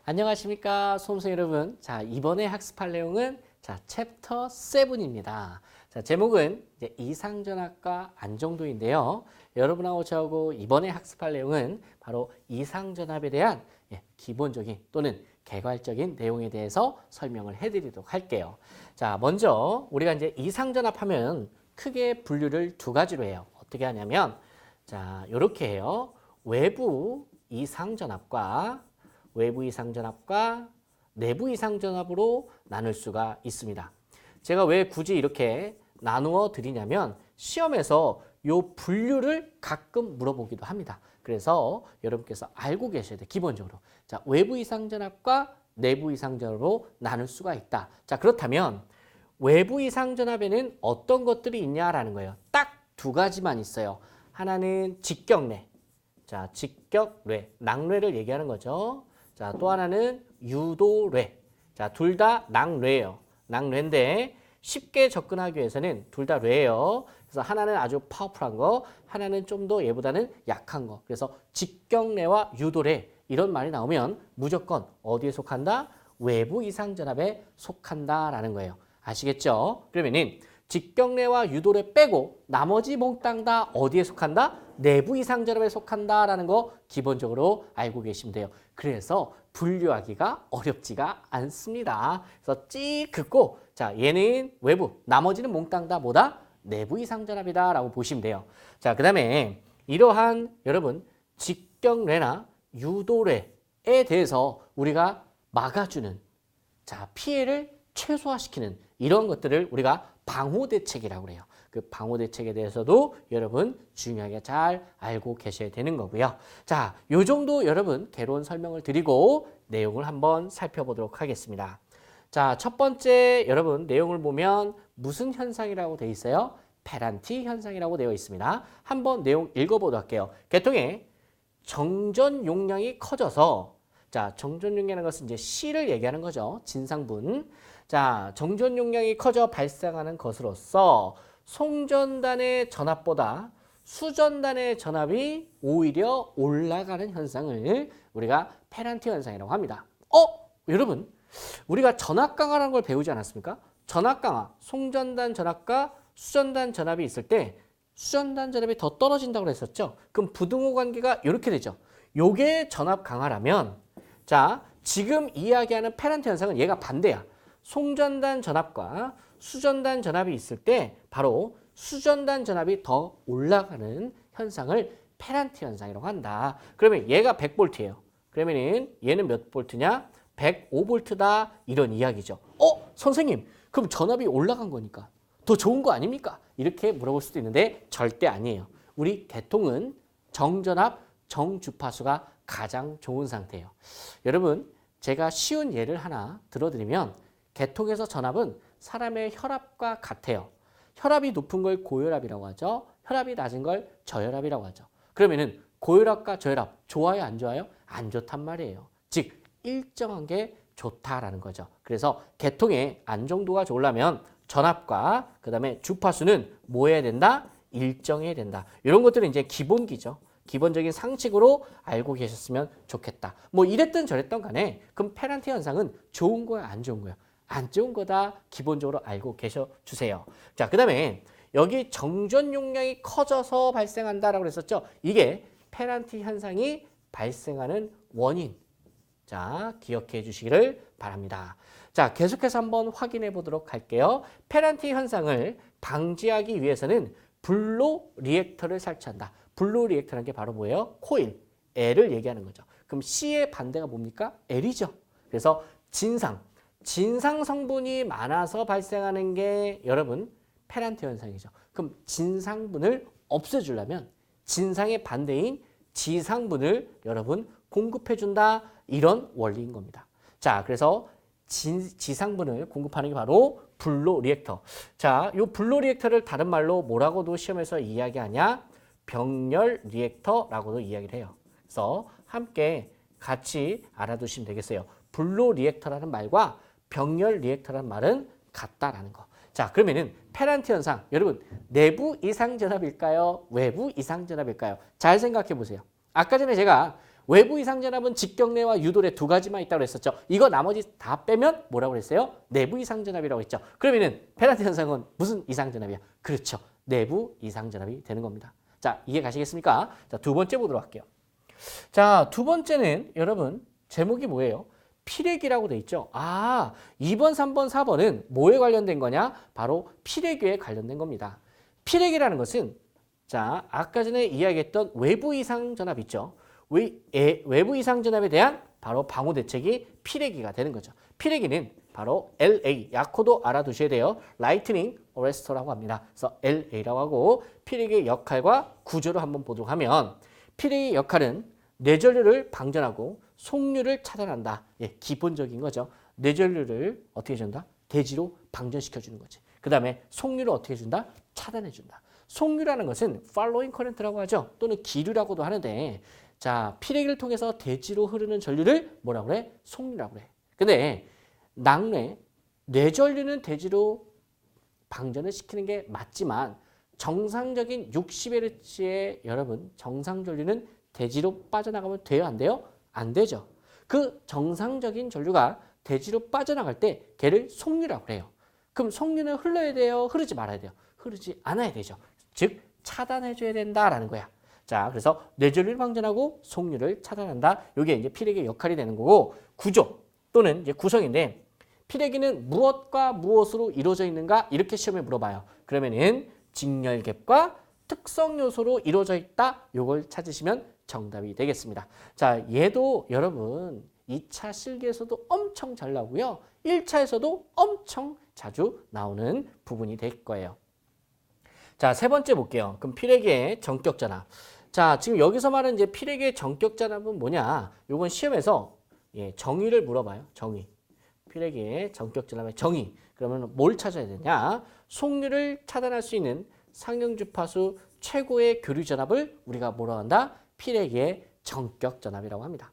안녕하십니까 수험생 여러분. 자, 이번에 학습할 내용은 챕터 7입니다. 자, 제목은 이제 이상전압과 안정도인데요. 여러분하고 저하고 이번에 학습할 내용은 바로 이상전압에 대한 기본적인 또는 개괄적인 내용에 대해서 설명을 해드리도록 할게요. 자, 먼저 우리가 이제 이상전압하면 크게 분류를 두 가지로 해요. 어떻게 하냐면 자, 이렇게 해요. 외부 이상전압과 내부 이상전압으로 나눌 수가 있습니다. 제가 왜 굳이 이렇게 나누어 드리냐면 시험에서 요 분류를 가끔 물어보기도 합니다. 그래서 여러분께서 알고 계셔야 돼요. 기본적으로. 자, 외부 이상전압과 내부 이상전압으로 나눌 수가 있다. 자, 그렇다면 외부 이상전압에는 어떤 것들이 있냐라는 거예요. 딱 두 가지만 있어요. 하나는 직격례. 자, 직격례, 낙례를 얘기하는 거죠. 자, 또 하나는 유도례. 자, 둘 다 낙례예요. 낙례인데 쉽게 접근하기 위해서는 둘 다 례예요. 그래서 하나는 아주 파워풀한 거, 하나는 좀 더 얘보다는 약한 거. 그래서 직격례와 유도례 이런 말이 나오면 무조건 어디에 속한다? 외부 이상전압에 속한다라는 거예요. 아시겠죠? 그러면은 직격례와 유도례 빼고 나머지 몽땅 다 어디에 속한다? 내부 이상전압에 속한다라는 거 기본적으로 알고 계시면 돼요. 그래서 분류하기가 어렵지가 않습니다. 그래서 찍 긋고 자, 얘는 외부, 나머지는 몽땅 다 뭐다? 내부 이상전압이다라고 보시면 돼요. 자, 그다음에 이러한 여러분 직격례나 유도례에 대해서 우리가 막아주는 자, 피해를 최소화시키는 이런 것들을 우리가 방호대책이라고 그래요. 그 방호대책에 대해서도 여러분 중요하게 잘 알고 계셔야 되는 거고요. 자, 요 정도 여러분 개론 설명을 드리고 내용을 한번 살펴보도록 하겠습니다. 자, 첫 번째 여러분 내용을 보면 무슨 현상이라고 되어 있어요? 페란티 현상이라고 되어 있습니다. 한번 내용 읽어보도록 할게요. 계통의 정전 용량이 커져서 자, 정전 용량이라는 것은 이제 C를 얘기하는 거죠. 진상분. 자, 정전 용량이 커져 발생하는 것으로서 송전단의 전압보다 수전단의 전압이 오히려 올라가는 현상을 우리가 페란티 현상이라고 합니다. 여러분, 우리가 전압 강화라는 걸 배우지 않았습니까? 전압 강화, 송전단 전압과 수전단 전압이 있을 때 수전단 전압이 더 떨어진다고 했었죠. 그럼 부등호 관계가 이렇게 되죠. 요게 전압 강화라면 자, 지금 이야기하는 페란티 현상은 얘가 반대야. 송전단 전압과 수전단 전압이 있을 때 바로 수전단 전압이 더 올라가는 현상을 페란티 현상이라고 한다. 그러면 얘가 100V예요. 그러면 얘는 몇 볼트냐? 105V다 이런 이야기죠. 선생님, 그럼 전압이 올라간 거니까 더 좋은 거 아닙니까? 이렇게 물어볼 수도 있는데 절대 아니에요. 우리 개통은 정전압, 정주파수가 가장 좋은 상태예요. 여러분, 제가 쉬운 예를 하나 들어드리면 개통에서 전압은 사람의 혈압과 같아요. 혈압이 높은 걸 고혈압이라고 하죠. 혈압이 낮은 걸 저혈압이라고 하죠. 그러면은 고혈압과 저혈압 좋아요, 안 좋아요? 안 좋단 말이에요. 즉 일정한 게 좋다라는 거죠. 그래서 개통의 안정도가 좋으려면 전압과 그다음에 주파수는 뭐 해야 된다? 일정해야 된다. 이런 것들은 이제 기본기죠. 기본적인 상식으로 알고 계셨으면 좋겠다. 뭐 이랬든 저랬든 간에 그럼 페란티 현상은 좋은 거야, 안 좋은 거야? 안 좋은 거다 기본적으로 알고 계셔 주세요. 자, 그다음에 여기 정전 용량이 커져서 발생한다라고 했었죠. 이게 페란티 현상이 발생하는 원인. 자, 기억해 주시기를 바랍니다. 자, 계속해서 한번 확인해 보도록 할게요. 페란티 현상을 방지하기 위해서는 블로 리액터를 설치한다. 블로 리액터라는 게 바로 뭐예요? 코일, L을 얘기하는 거죠. 그럼 C의 반대가 뭡니까? L이죠. 그래서 진상 성분이 많아서 발생하는 게 여러분 페란티 현상이죠. 그럼 진상분을 없애주려면 진상의 반대인 지상분을 여러분 공급해준다. 이런 원리인 겁니다. 자, 그래서 지상분을 공급하는 게 바로 블로 리액터. 자, 이 블로 리액터를 다른 말로 뭐라고도 시험에서 이야기하냐? 병렬 리액터라고도 이야기를 해요. 그래서 함께 같이 알아두시면 되겠어요. 블로 리액터라는 말과 병렬 리액터라는 말은 같다라는 거. 자, 그러면은 페란티 현상, 여러분 내부 이상전압일까요? 외부 이상전압일까요? 잘 생각해 보세요. 아까 전에 제가 외부 이상전압은 직경례와 유도례 두 가지만 있다고 했었죠. 이거 나머지 다 빼면 뭐라고 그랬어요? 내부 이상전압이라고 했죠. 그러면은 페란트 현상은 무슨 이상전압이야? 그렇죠. 내부 이상전압이 되는 겁니다. 자, 이해 가시겠습니까? 자, 두 번째 보도록 할게요. 자, 두 번째는 여러분 제목이 뭐예요? 피레기라고 돼 있죠. 2번, 3번, 4번은 뭐에 관련된 거냐? 바로 피레기에 관련된 겁니다. 피레기라는 것은 자, 아까 전에 이야기했던 외부 이상 전압 있죠. 외부 이상 전압에 대한 바로 방호 대책이 피레기가 되는 거죠. 피레기는 바로 LA, 약호도 알아두셔야 돼요. 라이트닝 어레스터라고 합니다. 그래서 LA라고 하고 피레기의 역할과 구조를 한번 보도록 하면 피레기의 역할은 뇌전류를 방전하고 속류를 차단한다. 예, 기본적인 거죠. 뇌전류를 어떻게 해준다? 대지로 방전시켜주는 거지. 그 다음에 속류를 어떻게 해준다? 차단해준다. 속류라는 것은 following current라고 하죠. 또는 기류라고도 하는데 자, 피레기를 통해서 대지로 흐르는 전류를 뭐라고 그래? 속류라고 그래. 근데 뇌전류는 대지로 방전을 시키는 게 맞지만 정상적인 60Hz의 여러분 정상 전류는 대지로 빠져나가면 돼요? 안 돼요? 안 되죠. 그 정상적인 전류가 대지로 빠져나갈 때 걔를 속류라고 해요. 그럼 속류는 흘러야 돼요? 흐르지 말아야 돼요? 흐르지 않아야 되죠. 즉 차단해줘야 된다라는 거야. 자, 그래서 뇌전류를 방전하고 속류를 차단한다. 이게 이제 피레기의 역할이 되는 거고 구조 또는 이제 구성인데 피레기는 무엇과 무엇으로 이루어져 있는가? 이렇게 시험에 물어봐요. 그러면은 직렬갭과 특성 요소로 이루어져 있다. 요걸 찾으시면 정답이 되겠습니다. 자, 얘도 여러분 2차 실기에서도 엄청 잘 나오고요. 1차에서도 엄청 자주 나오는 부분이 될 거예요. 자, 세 번째 볼게요. 그럼 피레기의 전격 전압. 자, 지금 여기서 말하는 이제 피레기의 전격 전압은 뭐냐? 요건 시험에서 정의를 물어봐요. 정의. 피레기의 전격 전압의 정의. 그러면 뭘 찾아야 되냐? 속류를 차단할 수 있는 상형 주파수 최고의 교류 전압을 우리가 뭐라고 한다? 피레기의 전격 전압이라고 합니다.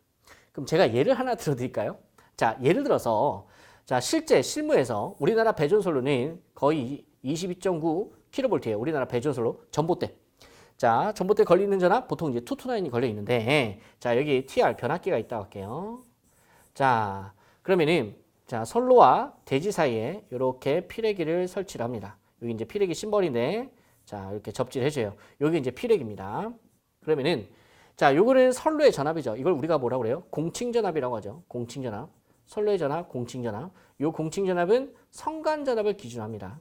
그럼 제가 예를 하나 들어드릴까요? 자, 예를 들어서 자, 실제 실무에서 우리나라 배전솔로는 거의 22.9 kV예요. 우리나라 배전솔로 전봇대. 자, 전봇대 걸리는 전압 보통 이제 229이 걸려 있는데 자, 여기 TR 변압기가 있다고 할게요. 자, 그러면은 자, 선로와 대지 사이에 이렇게 피레기를 설치를 합니다. 여기 이제 피레기 심벌인데 자, 이렇게 접지를 해줘요. 여기 이제 피레기입니다. 그러면은 자, 요거는 선로의 전압이죠. 이걸 우리가 뭐라고 그래요? 공칭전압이라고 하죠. 공칭전압. 선로의 전압, 공칭전압. 요 공칭전압은 성간전압을 기준으로 합니다.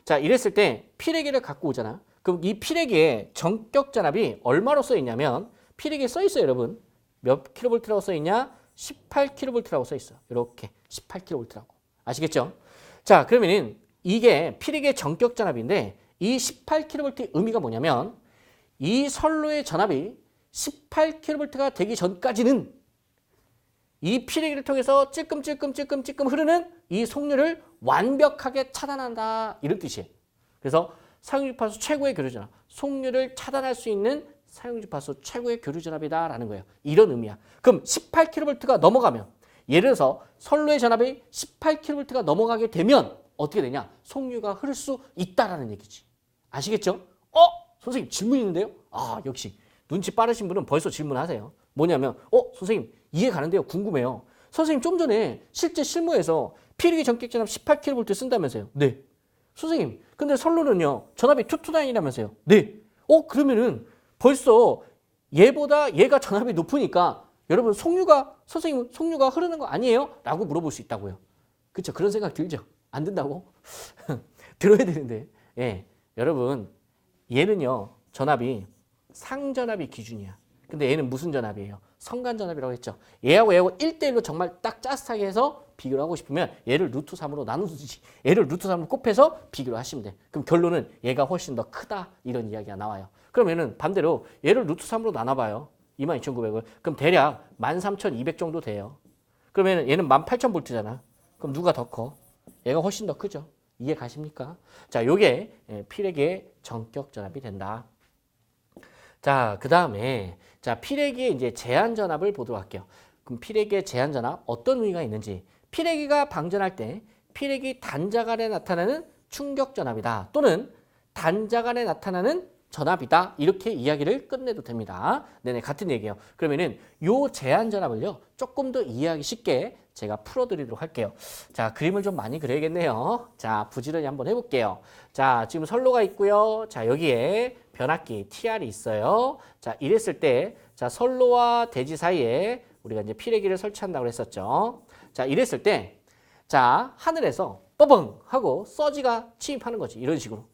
자, 이랬을 때 피레기를 갖고 오잖아. 그럼 이 피레기의 전격 전압이 얼마로 써 있냐면 피레기에 써 있어요, 여러분. 몇 킬로볼트라고 써 있냐? 18킬로볼트라고 써 있어. 이렇게 18킬로볼트라고. 아시겠죠? 자, 그러면은 이게 피레기의 전격 전압인데 이 18킬로볼트의 의미가 뭐냐면 이 선로의 전압이 18킬로볼트가 되기 전까지는 이 피레기를 통해서 찔끔찔끔 흐르는 이 속류를 완벽하게 차단한다. 이런 뜻이에요. 그래서 상용주파수 최고의 교류전압, 속류를 차단할 수 있는 상용주파수 최고의 교류전압이다라는 거예요. 이런 의미야. 그럼 18kV가 넘어가면 예를 들어서 선로의 전압이 18kV가 넘어가게 되면 어떻게 되냐? 속류가 흐를 수 있다라는 얘기지. 아시겠죠? 선생님 질문 있는데요? 역시 눈치 빠르신 분은 벌써 질문하세요. 뭐냐면 선생님 이해 가는데요. 궁금해요. 선생님 좀 전에 실제 실무에서 피레기 전격 전압 18kV 쓴다면서요? 네. 선생님 근데 선로는요 전압이 229이라면서요? 네. 그러면은 벌써 얘보다 얘가 전압이 높으니까 여러분 선생님 속류가 흐르는 거 아니에요? 라고 물어볼 수 있다고요. 그렇죠? 그런 생각 들죠? 안 든다고? 들어야 되는데. 예, 여러분 얘는요 전압이 상전압이 기준이야. 근데 얘는 무슨 전압이에요? 성간전압이라고 했죠. 얘하고 1대1로 정말 딱 짜릿하게 해서 비교를 하고 싶으면 얘를 루트 3으로 나누듯이 얘를 루트 3으로 곱해서 비교를 하시면 돼. 그럼 결론은 얘가 훨씬 더 크다 이런 이야기가 나와요. 그러면은 반대로 얘를 루트 3으로 나눠봐요. 22,900을. 그럼 대략 13,200 정도 돼요. 그러면 얘는 18,000V잖아. 그럼 누가 더 커? 얘가 훨씬 더 크죠. 이해 가십니까? 자, 요게 피레기의 전격 전압이 된다. 자, 그 다음에 자, 피레기의 이제 제한 전압을 보도록 할게요. 그럼 피레기의 제한 전압 어떤 의미가 있는지. 피레기가 방전할 때 피레기 단자간에 나타나는 충격 전압이다. 또는 단자간에 나타나는 전압이다. 이렇게 이야기를 끝내도 됩니다. 네네, 같은 얘기예요. 그러면은 요 제한 전압을요, 조금 더 이해하기 쉽게 제가 풀어드리도록 할게요. 자, 그림을 좀 많이 그려야겠네요. 자, 부지런히 한번 해볼게요. 자, 지금 선로가 있고요. 자, 여기에 변압기 TR이 있어요. 자, 이랬을 때, 자, 선로와 대지 사이에 우리가 이제 피레기를 설치한다고 했었죠. 자, 이랬을 때, 자, 하늘에서 빠벙 하고 서지가 침입하는 거지. 이런 식으로.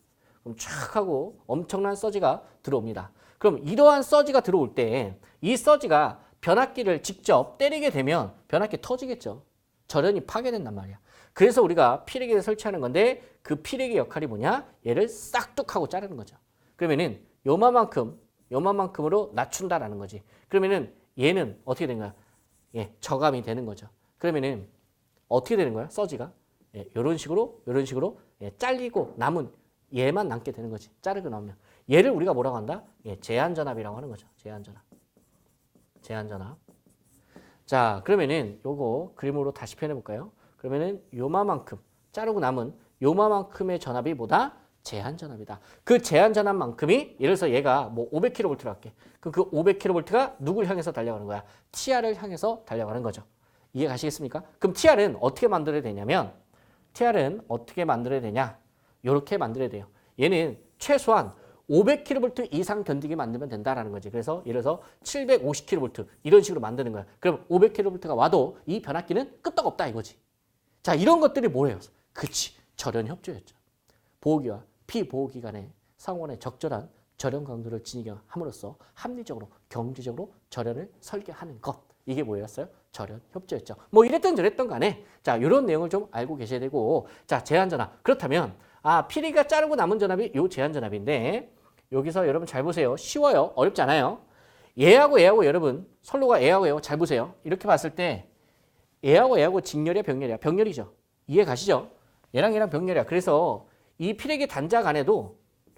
그럼 촥 하고 엄청난 서지가 들어옵니다. 그럼 이러한 서지가 들어올 때 이 서지가 변압기를 직접 때리게 되면 변압기 터지겠죠. 절연이 파괴된단 말이야. 그래서 우리가 피레기를 설치하는 건데 그 피레기 역할이 뭐냐? 얘를 싹둑 하고 자르는 거죠. 그러면은 요만큼으로 낮춘다라는 거지. 그러면은 얘는 어떻게 된 거야? 예, 저감이 되는 거죠. 그러면은 어떻게 되는 거야? 서지가 이런 식으로 예, 잘리고 남은 얘만 남게 되는 거지. 자르고 나오면 얘를 우리가 뭐라고 한다? 예, 제한전압이라고 하는 거죠. 제한전압. 자, 그러면은 요거 그림으로 다시 표현해 볼까요? 그러면은 요만큼 자르고 남은 요만큼의 전압이 뭐다? 제한전압이다. 그 제한전압만큼이 예를 들어서 얘가 뭐 500kV로 할게. 그럼 그 500kV가 누굴 향해서 달려가는 거야? TR을 향해서 달려가는 거죠. 이해 가시겠습니까? 그럼 TR은 어떻게 만들어야 되냐면 이렇게 만들어야 돼요. 얘는 최소한 500kV 이상 견디게 만들면 된다라는 거지. 그래서 예를 들어서 750kV 이런 식으로 만드는 거야. 그럼 500kV가 와도 이 변압기는 끄떡없다 이거지. 자, 이런 것들이 뭐예요? 그치, 절연 협조였죠. 보호기와 피보호기 간의 상호간의 적절한 절연 강도를 지니게 함으로써 합리적으로 경제적으로 절연을 설계하는 것. 이게 뭐였어요? 절연 협조였죠. 뭐 이랬던 저랬던 간에 자, 이런 내용을 좀 알고 계셔야 되고, 자, 제한전압. 그렇다면 피레기가 자르고 남은 전압이 요 제한전압인데 여기서 여러분 잘 보세요. 쉬워요. 어렵지 않아요. 얘하고 여러분 선로가 얘하고 잘 보세요. 이렇게 봤을 때 얘하고 직렬이야 병렬이야? 병렬이죠. 이해 가시죠? 얘랑 병렬이야. 그래서 이 피레기 단작 안에도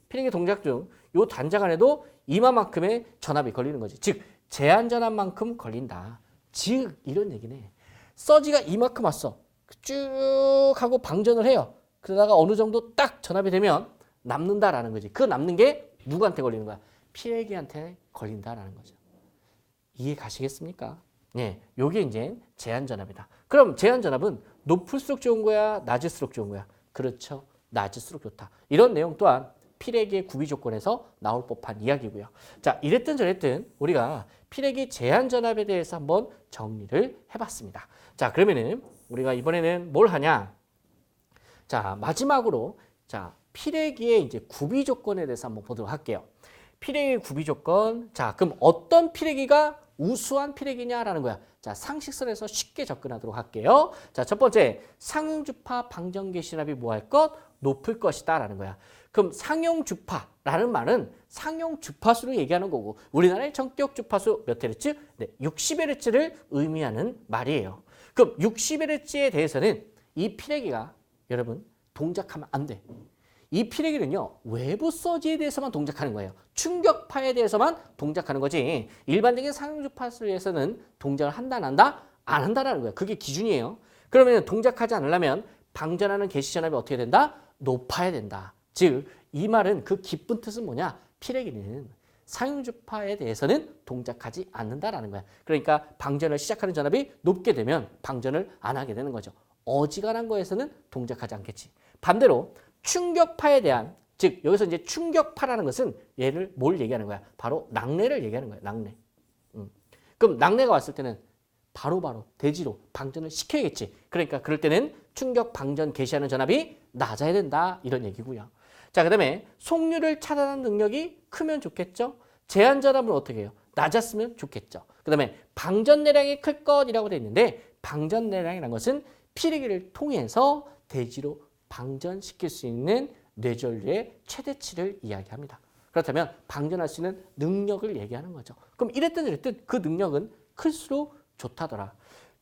피레기 동작 중 요 단작 안에도 이만큼의 전압이 걸리는 거지. 즉 제한전압만큼 걸린다. 즉 이런 얘기네. 서지가 이만큼 왔어. 쭉 하고 방전을 해요. 그러다가 어느 정도 딱 전압이 되면 남는다라는 거지. 그 남는 게 누구한테 걸리는 거야? 피레기한테 걸린다라는 거죠. 이해 가시겠습니까? 네, 요게 이제 제한전압이다. 그럼 제한전압은 높을수록 좋은 거야? 낮을수록 좋은 거야? 그렇죠. 낮을수록 좋다. 이런 내용 또한 피레기의 구비 조건에서 나올 법한 이야기고요. 자, 이랬든 저랬든 우리가 피레기 제한전압에 대해서 한번 정리를 해봤습니다. 자, 그러면은 우리가 이번에는 뭘 하냐? 자, 마지막으로 자, 피레기의 이제 구비 조건에 대해서 한번 보도록 할게요. 피레기 구비 조건. 자, 그럼 어떤 피레기가 우수한 피레기냐라는 거야. 자, 상식선에서 쉽게 접근하도록 할게요. 자, 첫 번째, 상용주파 방전개시납이 뭐 할 것? 높을 것이다라는 거야. 그럼 상용주파라는 말은 상용주파수를 얘기하는 거고 우리나라의 전격 주파수 몇 헤르츠? 네, 60Hz를 의미하는 말이에요. 그럼 60Hz에 대해서는 이 피레기가 여러분 동작하면 안 돼. 이 피레기는요, 외부 서지에 대해서만 동작하는 거예요. 충격파에 대해서만 동작하는 거지. 일반적인 상용주파수에서는 동작을 한다, 안 한다? 안 한다라는 거예요. 그게 기준이에요. 그러면 동작하지 않으려면 방전하는 개시전압이 어떻게 된다? 높아야 된다. 즉, 이 말은 그 깊은 뜻은 뭐냐? 피레기는 상용주파에 대해서는 동작하지 않는다라는 거야. 그러니까 방전을 시작하는 전압이 높게 되면 방전을 안 하게 되는 거죠. 어지간한 거에서는 동작하지 않겠지. 반대로 충격파에 대한, 즉 여기서 이제 충격파라는 것은 얘를 뭘 얘기하는 거야? 바로 낙뢰를 얘기하는 거야. 낙뢰. 그럼 낙뢰가 왔을 때는 바로바로 대지로 방전을 시켜야겠지. 그러니까 그럴 때는 충격 방전 개시하는 전압이 낮아야 된다. 이런 얘기고요. 자, 그다음에 속류를 차단하는 능력이 크면 좋겠죠. 제한 전압은 어떻게 해요? 낮았으면 좋겠죠. 그다음에 방전 내량이 클 것이라고 되어 있는데 방전 내량이라는 것은 피레기를 통해서 대지로 방전시킬 수 있는 뇌전류의 최대치를 이야기합니다. 그렇다면 방전할 수 있는 능력을 얘기하는 거죠. 그럼 이랬든 저랬든 그 능력은 클수록 좋다더라.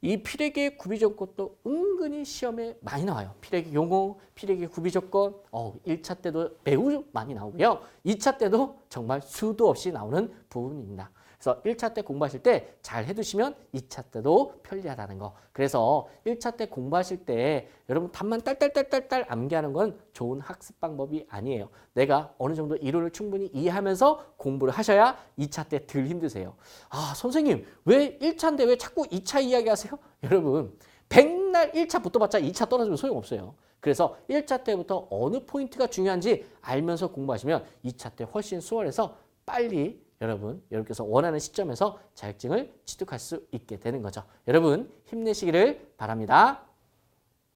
이 피레기의 구비 조건도 은근히 시험에 많이 나와요. 피레기 용어, 피레기 구비 조건 1차 때도 매우 많이 나오고요. 2차 때도 정말 수도 없이 나오는 부분입니다. 그래서 1차 때 공부하실 때 잘 해두시면 2차 때도 편리하다는 거. 그래서 1차 때 공부하실 때 여러분 답만 딸딸딸딸딸 암기하는 건 좋은 학습 방법이 아니에요. 내가 어느 정도 이론을 충분히 이해하면서 공부를 하셔야 2차 때 덜 힘드세요. 아, 선생님 왜 1차인데 왜 자꾸 2차 이야기하세요? 여러분 백날 1차 붙어봤자 2차 떨어지면 소용없어요. 그래서 1차 때부터 어느 포인트가 중요한지 알면서 공부하시면 2차 때 훨씬 수월해서 빨리 여러분께서 원하는 시점에서 자격증을 취득할 수 있게 되는 거죠. 여러분 힘내시기를 바랍니다.